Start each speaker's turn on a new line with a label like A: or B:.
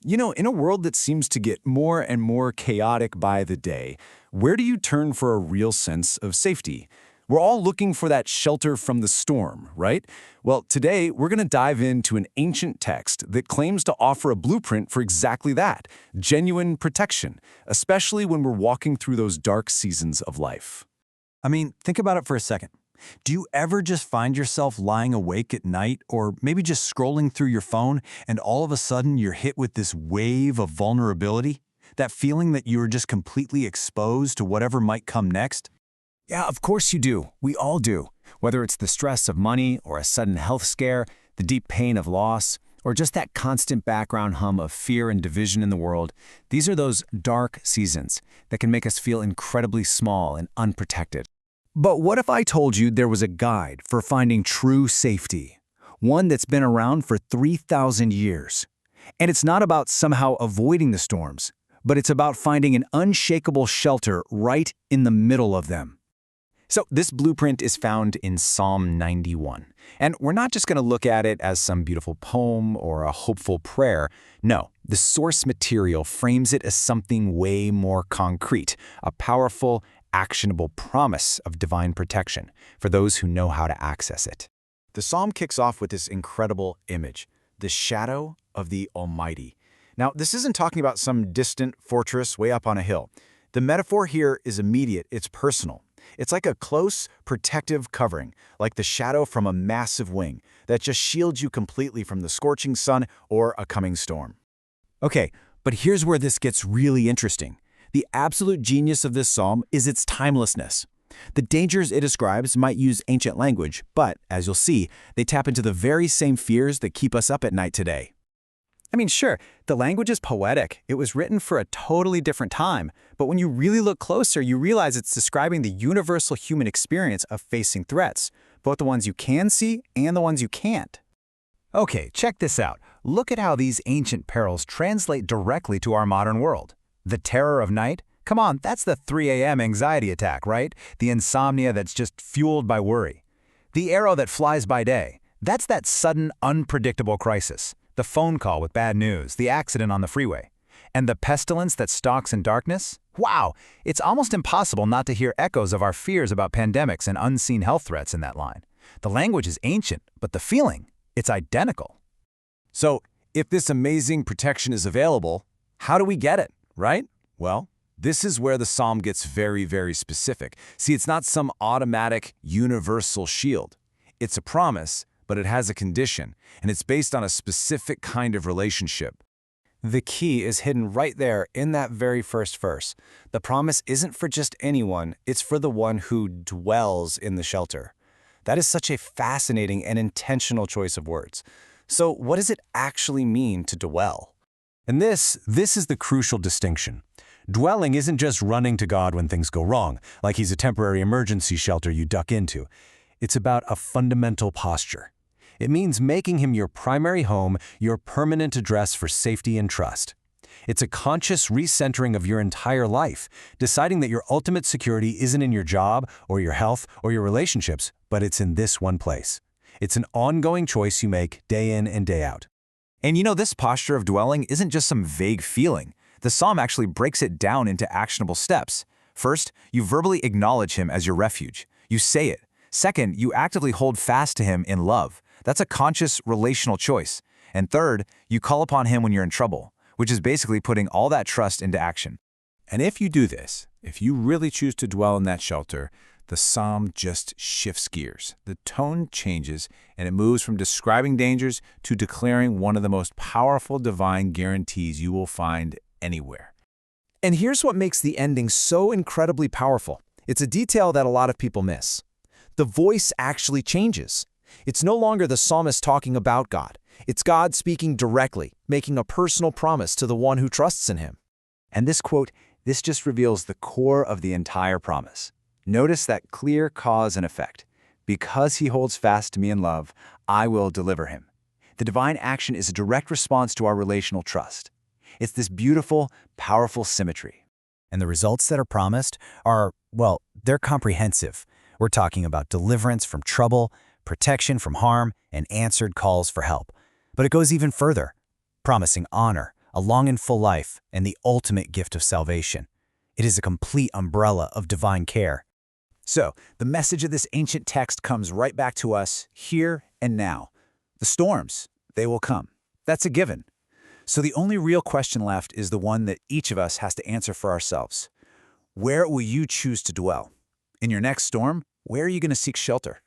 A: In a world that seems to get more and more chaotic by the day, where do you turn for a real sense of safety? We're all looking for that shelter from the storm, right? Well, today we're going to dive into an ancient text that claims to offer a blueprint for exactly that, genuine protection, especially when we're walking through those dark seasons of life.
B: I mean, think about it for a second. Do you ever just find yourself lying awake at night or maybe just scrolling through your phone and all of a sudden you're hit with this wave of vulnerability? That feeling that you are just completely exposed to whatever might come next?
A: Yeah, of course you do. We all do. Whether it's the stress of money or a sudden health scare, the deep pain of loss, or just that constant background hum of fear and division in the world, these are those dark seasons that can make us feel incredibly small and unprotected. But what if I told you there was a guide for finding true safety? One that's been around for 3,000 years. And it's not about somehow avoiding the storms, but it's about finding an unshakable shelter right in the middle of them. So this blueprint is found in Psalm 91. And we're not just going to look at it as some beautiful poem or a hopeful prayer. No, the source material frames it as something way more concrete, a powerful, actionable promise of divine protection for those who know how to access it. The psalm kicks off with this incredible image, the shadow of the Almighty. Now, this isn't talking about some distant fortress way up on a hill. The metaphor here is immediate, it's personal. It's like a close, protective covering, like the shadow from a massive wing that just shields you completely from the scorching sun or a coming storm. Okay, but here's where this gets really interesting. The absolute genius of this psalm is its timelessness. The dangers it describes might use ancient language, but, as you'll see, they tap into the very same fears that keep us up at night today. I mean, sure, the language is poetic. It was written for a totally different time. But when you really look closer, you realize it's describing the universal human experience of facing threats, both the ones you can see and the ones you can't. Okay, check this out. Look at how these ancient perils translate directly to our modern world. The terror of night? Come on, that's the 3 a.m. anxiety attack, right? The insomnia that's just fueled by worry. The arrow that flies by day? That's that sudden, unpredictable crisis. The phone call with bad news, the accident on the freeway. And the pestilence that stalks in darkness? Wow, it's almost impossible not to hear echoes of our fears about pandemics and unseen health threats in that line. The language is ancient, but the feeling, it's identical. So, if this amazing protection is available, how do we get it? Right? Well, this is where the psalm gets very, very specific. See, it's not some automatic, universal shield. It's a promise, but it has a condition, and it's based on a specific kind of relationship. The key is hidden right there in that very first verse. The promise isn't for just anyone, it's for the one who dwells in the shelter. That is such a fascinating and intentional choice of words. So what does it actually mean to dwell? And this is the crucial distinction. Dwelling isn't just running to God when things go wrong, like he's a temporary emergency shelter you duck into. It's about a fundamental posture. It means making him your primary home, your permanent address for safety and trust. It's a conscious recentering of your entire life, deciding that your ultimate security isn't in your job or your health or your relationships, but it's in this one place. It's an ongoing choice you make day in and day out. And this posture of dwelling isn't just some vague feeling. The psalm actually breaks it down into actionable steps. First, you verbally acknowledge him as your refuge. You say it. Second, you actively hold fast to him in love. That's a conscious relational choice. And third, you call upon him when you're in trouble, which is basically putting all that trust into action. And if you do this, if you really choose to dwell in that shelter, the psalm just shifts gears. The tone changes, and it moves from describing dangers to declaring one of the most powerful divine guarantees you will find anywhere. And here's what makes the ending so incredibly powerful. It's a detail that a lot of people miss. The voice actually changes. It's no longer the psalmist talking about God. It's God speaking directly, making a personal promise to the one who trusts in him. And this quote, this just reveals the core of the entire promise. Notice that clear cause and effect. Because he holds fast to me in love, I will deliver him. The divine action is a direct response to our relational trust. It's this beautiful, powerful symmetry. And the results that are promised are, well, they're comprehensive. We're talking about deliverance from trouble, protection from harm, and answered calls for help. But it goes even further, promising honor, a long and full life, and the ultimate gift of salvation. It is a complete umbrella of divine care. So, the message of this ancient text comes right back to us, here and now. The storms, they will come. That's a given. So the only real question left is the one that each of us has to answer for ourselves. Where will you choose to dwell? In your next storm, where are you going to seek shelter?